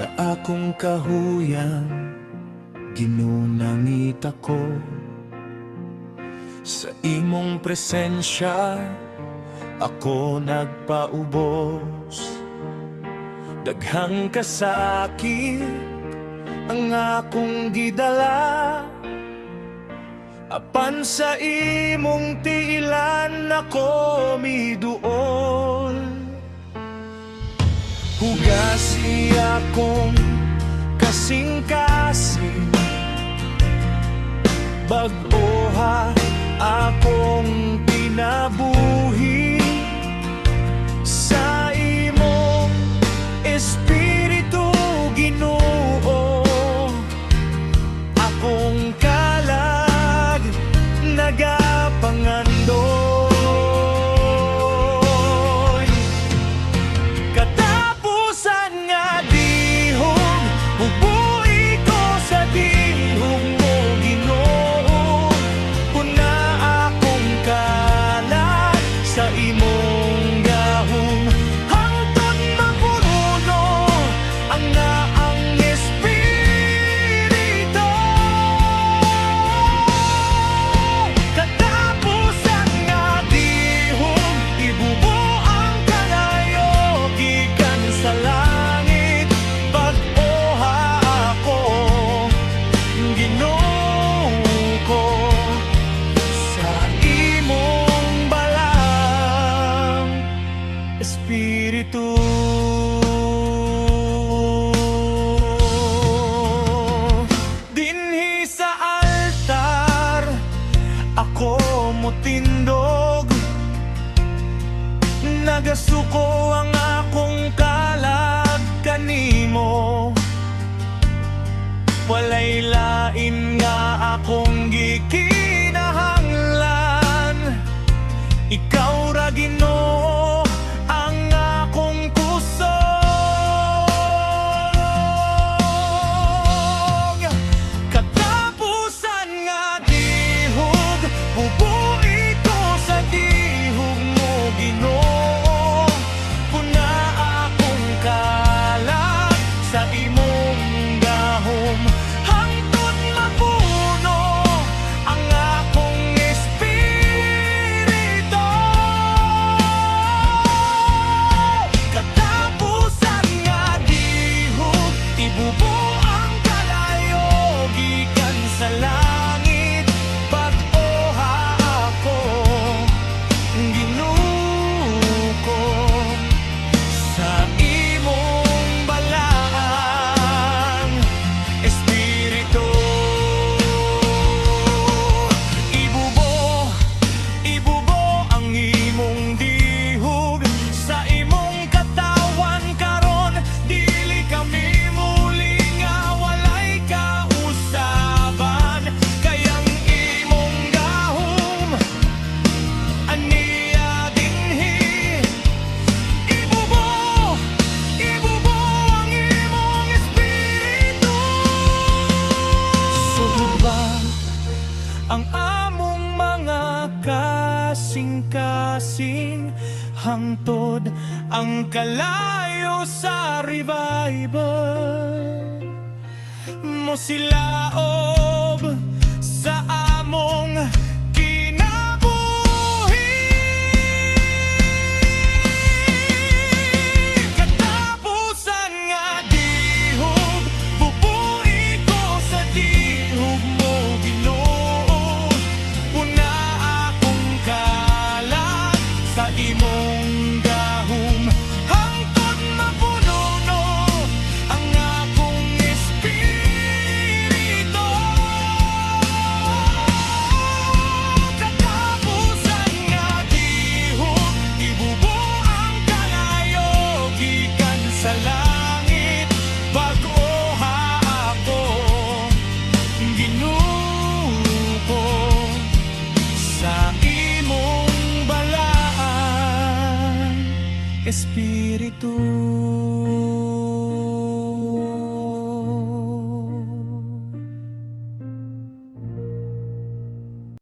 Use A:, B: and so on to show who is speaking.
A: Sa akong kahuyan, ginunangit ako. Sa imong presensya, ako nagpaubos. Daghang kasakit ang akong gidala, apan sa imong tiilan ako miduol. Hugasi akong kasing-kasing, bag-oha akong pinabuhi. Sa imong Espiritu, Ginoo, akong kalag nagapangandoy. Katapusan nga dihog, bubuhi ko sa dihog mo, Ginoo. Una akong kalag sa imong gahom, hangtod mapuno ang naang Espiritu. Katapusan nga dihog, ibubuang kalayo gikan sa langit. Pag-oha ako, Ginoo ko, sa imong balang Espiritu. Dinhi sa altar ako motindog, nagasuko ang akong kalag kanimo. Walay lain nga akong gikinahanglan, ikaw ra Ginoo ang akong kusog. Katapusan nga dihog, bubuhi ko sa dihog mo, Ginoo. Una akong kalag sa imong gahom, hangtod mapuno ang akong Espiritu. Katapusan nga dihog, ibubuang kalayo gikan sa langit. Pag-oha ako, Ginoo ko, sa imong balang Espiritu. Ibubo ang imong dihog sa imong katawan karon. Dili kami muli nga walay kausaban, kayang imong gahom aniya dinhi. Ibubo ang imong Espiritu. Suba ang among mga kasing-kasing, hangtod ang kalayo sa revival. Mosilaob sa among kinabuhi. Katapusan nga dihog, bubuhi ko sa dihog mo, Ginoo. Una akong kalag sa imong gahom, hangtod mapuno ang akong Espiritu. Katapusan nga dihog, ibubuang kalayo gikan sa langit. Pag-oha ako, Ginoo ko, sa imong balaan Espiritu.